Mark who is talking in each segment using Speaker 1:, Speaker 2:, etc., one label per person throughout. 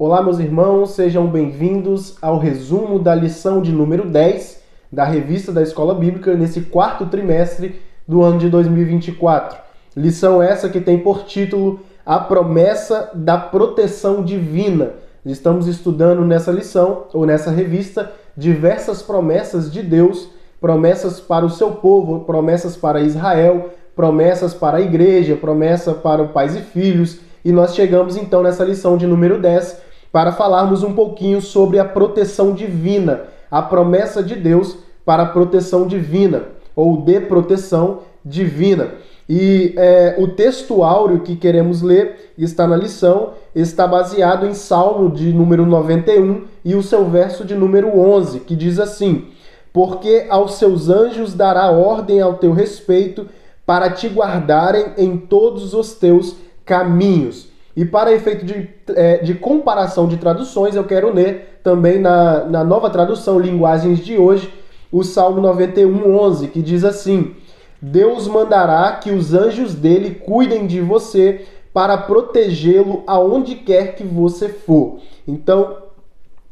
Speaker 1: Olá, meus irmãos, sejam bem-vindos ao resumo da lição de número 10 da revista da Escola Bíblica nesse quarto trimestre do ano de 2024. Lição essa que tem por título A Promessa da Proteção Divina. Estamos estudando nessa lição, ou nessa revista, diversas promessas de Deus, promessas para o seu povo, promessas para Israel, promessas para a igreja, promessa para pais e filhos. E nós chegamos então nessa lição de número 10 para falarmos um pouquinho sobre a proteção divina, a promessa de Deus para a proteção divina, ou de proteção divina. E o texto áureo que queremos ler, está na lição, está baseado em Salmo de número 91 e o seu verso de número 11, que diz assim: porque aos seus anjos dará ordem ao teu respeito, para te guardarem em todos os teus caminhos. E para efeito de comparação de traduções, eu quero ler também na nova tradução Linguagens de hoje, o Salmo 91, 11, que diz assim: Deus mandará que os anjos dele cuidem de você para protegê-lo aonde quer que você for. Então,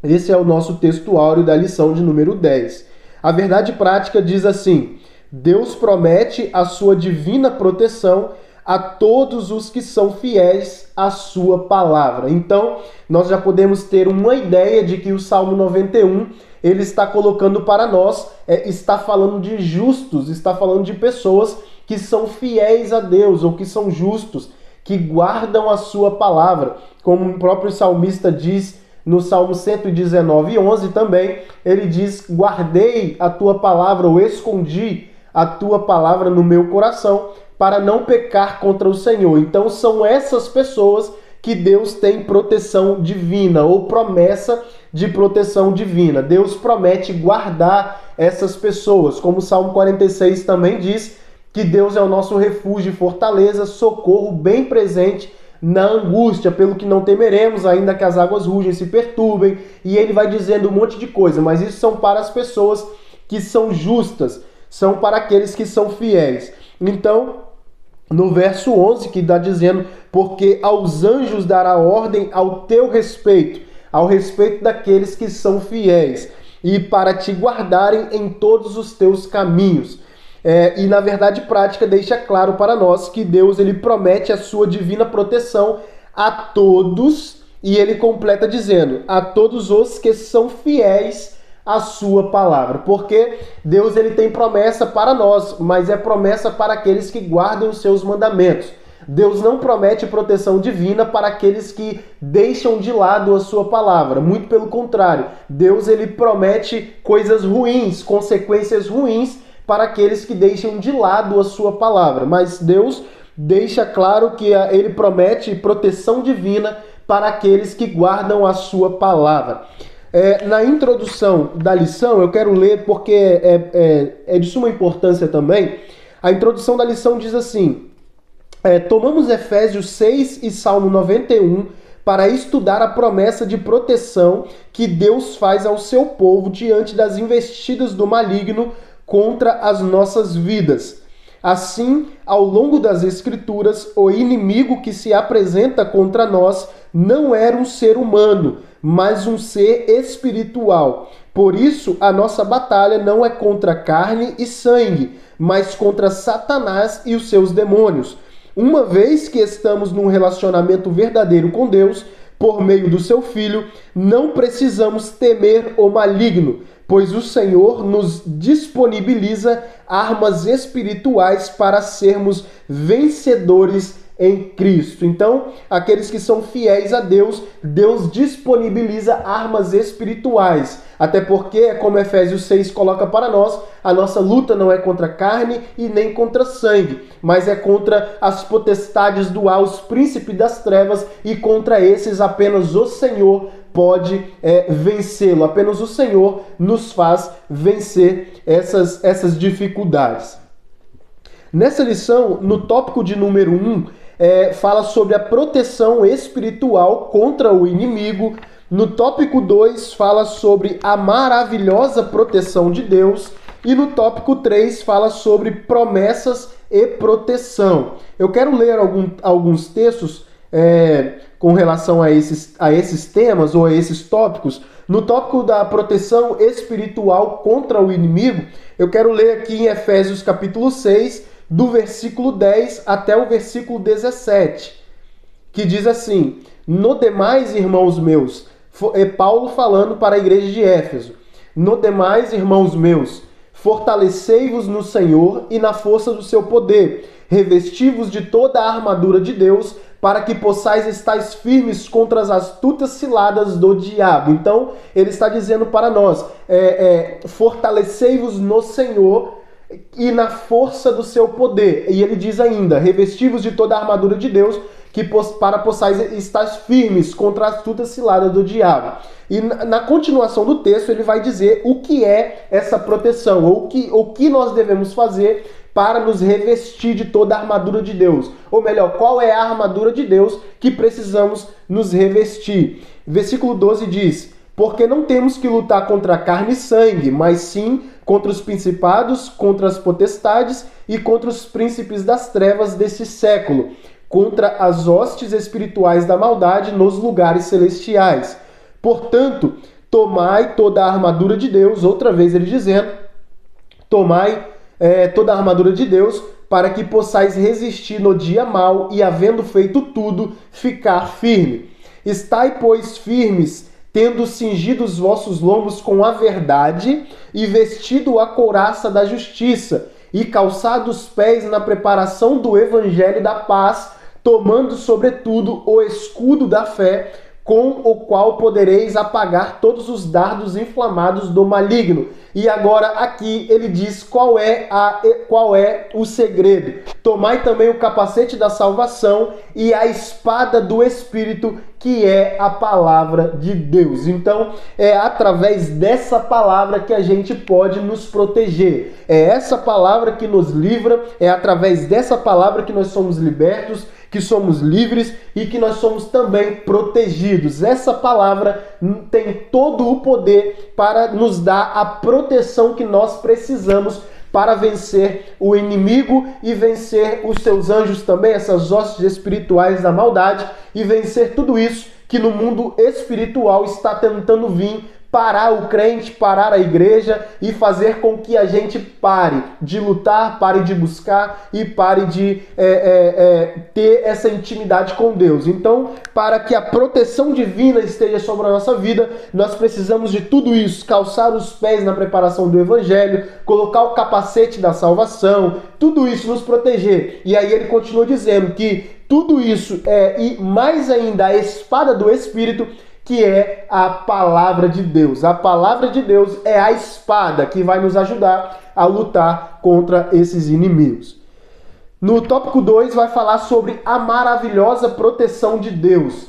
Speaker 1: esse é o nosso texto áureo da lição de número 10. A verdade prática diz assim: Deus promete a sua divina proteção a todos os que são fiéis à sua palavra. Então, nós já podemos ter uma ideia de que o Salmo 91, ele está colocando para nós, está falando de justos, está falando de pessoas que são fiéis a Deus, ou que são justos, que guardam a sua palavra. Como o próprio salmista diz no Salmo 119, 11 também, ele diz: guardei a tua palavra, ou escondi a tua palavra no meu coração, para não pecar contra o Senhor. Então são essas pessoas que Deus tem proteção divina, ou promessa de proteção divina. Deus promete guardar essas pessoas, como o Salmo 46 também diz, que Deus é o nosso refúgio e fortaleza, socorro bem presente na angústia, pelo que não temeremos, ainda que as águas rugem e se perturbem. E ele vai dizendo um monte de coisa, mas isso são para as pessoas que são justas, são para aqueles que são fiéis. Então, no verso 11, que está dizendo: porque aos anjos dará ordem ao teu respeito, ao respeito daqueles que são fiéis, e para te guardarem em todos os teus caminhos. E na verdade prática deixa claro para nós que Deus ele promete a sua divina proteção a todos, e ele completa dizendo: a todos os que são fiéis a sua palavra, porque Deus ele tem promessa para nós, mas é promessa para aqueles que guardam os seus mandamentos. Deus não promete proteção divina para aqueles que deixam de lado a sua palavra, muito pelo contrário. Deus ele promete coisas ruins, consequências ruins para aqueles que deixam de lado a sua palavra, mas Deus deixa claro que ele promete proteção divina para aqueles que guardam a sua palavra. Na introdução da lição, eu quero ler porque é de suma importância também. A introdução da lição diz assim: tomamos Efésios 6 e Salmo 91 para estudar a promessa de proteção que Deus faz ao seu povo diante das investidas do maligno contra as nossas vidas. Assim, ao longo das Escrituras, o inimigo que se apresenta contra nós não era um ser humano, mas um ser espiritual. Por isso, a nossa batalha não é contra carne e sangue, mas contra Satanás e os seus demônios. Uma vez que estamos num relacionamento verdadeiro com Deus, por meio do seu Filho, não precisamos temer o maligno, pois o Senhor nos disponibiliza armas espirituais para sermos vencedores em Cristo. Então, aqueles que são fiéis a Deus, Deus disponibiliza armas espirituais. Até porque, como Efésios 6 coloca para nós, a nossa luta não é contra carne e nem contra sangue, mas é contra as potestades do ar, os príncipes das trevas, e contra esses apenas o Senhor pode vencê-lo. Apenas o Senhor nos faz vencer essas dificuldades. Nessa lição, no tópico de número 1, fala sobre a proteção espiritual contra o inimigo. No tópico 2, fala sobre a maravilhosa proteção de Deus. E no tópico 3, fala sobre promessas e proteção. Eu quero ler alguns textos com relação a esses temas ou a esses tópicos. No tópico da proteção espiritual contra o inimigo, eu quero ler aqui em Efésios capítulo 6, do versículo 10 até o versículo 17, que diz assim: no demais, irmãos meus, é Paulo falando para a igreja de Éfeso, no demais, irmãos meus, fortalecei-vos no Senhor e na força do seu poder, revesti-vos de toda a armadura de Deus, para que possais estar firmes contra as astutas ciladas do diabo. Então, ele está dizendo para nós, fortalecei-vos no Senhor e na força do seu poder. E ele diz ainda, revesti-vos de toda a armadura de Deus, para possais estar firmes contra a astuta cilada do diabo. E na continuação do texto ele vai dizer o que é essa proteção, ou o que nós devemos fazer para nos revestir de toda a armadura de Deus. Ou melhor, qual é a armadura de Deus que precisamos nos revestir? Versículo 12 diz: porque não temos que lutar contra carne e sangue, mas sim contra os principados, contra as potestades e contra os príncipes das trevas desse século, contra as hostes espirituais da maldade nos lugares celestiais. Portanto, tomai toda a armadura de Deus, outra vez ele dizendo, tomai toda a armadura de Deus, para que possais resistir no dia mau e, havendo feito tudo, ficar firme. Estai, pois, firmes, tendo cingido os vossos lombos com a verdade e vestido a couraça da justiça e calçado os pés na preparação do evangelho da paz, tomando sobretudo o escudo da fé, com o qual podereis apagar todos os dardos inflamados do maligno. E agora aqui ele diz qual é o segredo. Tomai também o capacete da salvação e a espada do Espírito, que é a palavra de Deus. Então, é através dessa palavra que a gente pode nos proteger. É essa palavra que nos livra, é através dessa palavra que nós somos libertos, que somos livres e que nós somos também protegidos. Essa palavra tem todo o poder para nos dar a proteção que nós precisamos para vencer o inimigo e vencer os seus anjos também, essas hostes espirituais da maldade, e vencer tudo isso que no mundo espiritual está tentando vir parar o crente, parar a igreja e fazer com que a gente pare de lutar, pare de buscar e pare de ter essa intimidade com Deus. Então, para que a proteção divina esteja sobre a nossa vida, nós precisamos de tudo isso: calçar os pés na preparação do evangelho, colocar o capacete da salvação, tudo isso nos proteger. E aí ele continua dizendo que tudo isso e mais ainda a espada do Espírito, que é a palavra de Deus. A palavra de Deus é a espada que vai nos ajudar a lutar contra esses inimigos. No tópico 2 vai falar sobre a maravilhosa proteção de Deus.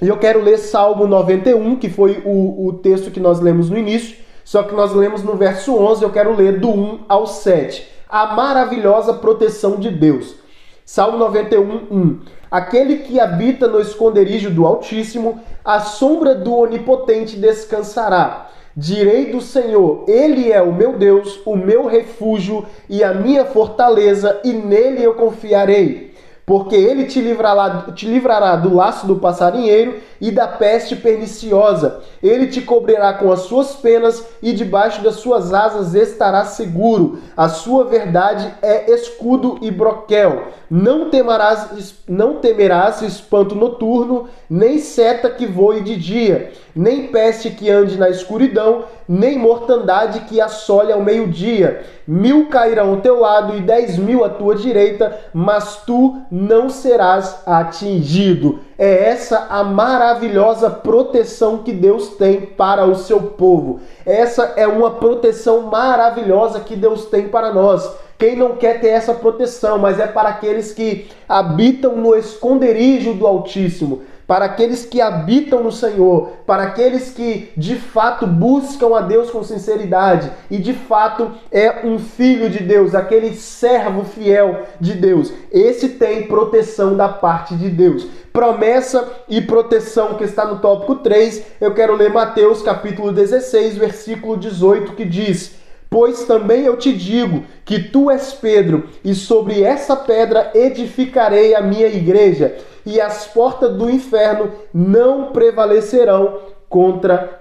Speaker 1: E eu quero ler Salmo 91, que foi o texto que nós lemos no início, só que nós lemos no verso 11, eu quero ler do 1 ao 7. A maravilhosa proteção de Deus. Salmo 91, 1. Aquele que habita no esconderijo do Altíssimo, à sombra do Onipotente descansará. Direi do Senhor, Ele é o meu Deus, o meu refúgio e a minha fortaleza, e nele eu confiarei. Porque ele te livrará do laço do passarinheiro e da peste perniciosa. Ele te cobrirá com as suas penas e debaixo das suas asas estará seguro. A sua verdade é escudo e broquel. Não temerás espanto noturno, nem seta que voe de dia, nem peste que ande na escuridão, nem mortandade que assole ao meio-dia. 1000 cairão ao teu lado e 10.000 à tua direita, mas tu não serás atingido. É essa a maravilhosa proteção que Deus tem para o seu povo. Essa é uma proteção maravilhosa que Deus tem para nós. Quem não quer ter essa proteção, mas é para aqueles que habitam no esconderijo do Altíssimo, para aqueles que habitam no Senhor, para aqueles que de fato buscam a Deus com sinceridade e de fato é um filho de Deus, aquele servo fiel de Deus. Esse tem proteção da parte de Deus. Promessa e proteção que está no tópico 3, eu quero ler Mateus capítulo 16, versículo 18, que diz: Pois também eu te digo que tu és Pedro, e sobre essa pedra edificarei a minha igreja, e as portas do inferno não prevalecerão contra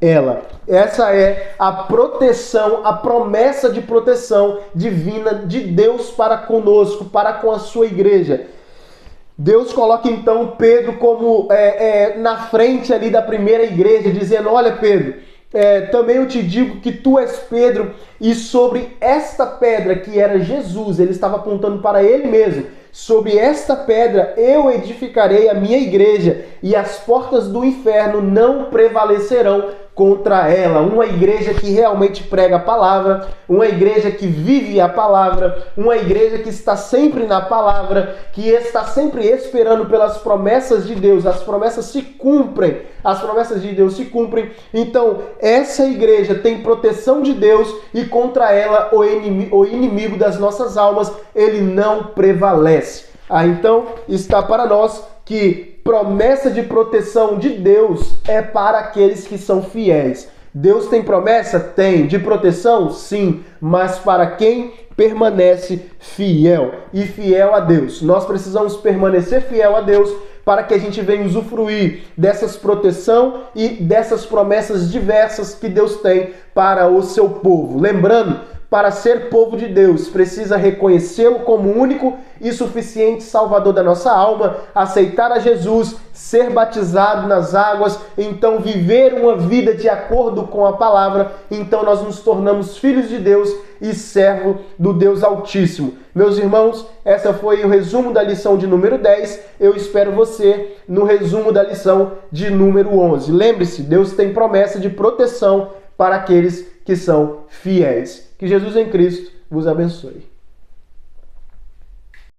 Speaker 1: ela. Essa é a proteção, a promessa de proteção divina de Deus para conosco, para com a sua igreja. Deus coloca então Pedro como na frente ali da primeira igreja, dizendo: olha, Pedro, também eu te digo que tu és Pedro, e sobre esta pedra, que era Jesus, ele estava apontando para ele mesmo, sobre esta pedra eu edificarei a minha igreja, e as portas do inferno não prevalecerão contra ela. Uma igreja que realmente prega a palavra, uma igreja que vive a palavra, uma igreja que está sempre na palavra, que está sempre esperando pelas promessas de Deus. As promessas se cumprem, as promessas de Deus se cumprem. Então, essa igreja tem proteção de Deus, e contra ela o inimigo das nossas almas, ele não prevalece. Então, está para nós que promessa de proteção de Deus é para aqueles que são fiéis. Deus tem promessa? Tem. De proteção? Sim. Mas para quem permanece fiel e fiel a Deus. Nós precisamos permanecer fiel a Deus para que a gente venha usufruir dessas proteção e dessas promessas diversas que Deus tem para o seu povo. Lembrando, para ser povo de Deus, precisa reconhecê-lo como único e suficiente Salvador da nossa alma, aceitar a Jesus, ser batizado nas águas, então viver uma vida de acordo com a palavra. Então nós nos tornamos filhos de Deus e servo do Deus Altíssimo. Meus irmãos, essa foi o resumo da lição de número 10. Eu espero você no resumo da lição de número 11. Lembre-se, Deus tem promessa de proteção para aqueles que são fiéis. Que Jesus em Cristo vos abençoe.